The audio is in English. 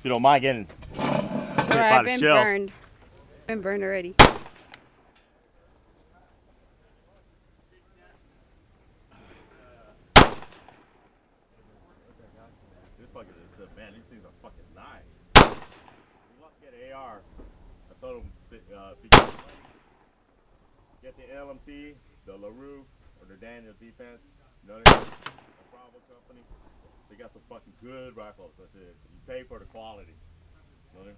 you don't mind getting It's alright, I've been burned. Been burned already. This fucking man, these things are fucking nice. You want to get an AR? I told him if you get the LMT, the LaRue, or the Daniel Defense. You know what I mean? The Bravo Company. They got some fucking good rifles. That's it. You pay for the quality. You know what I mean?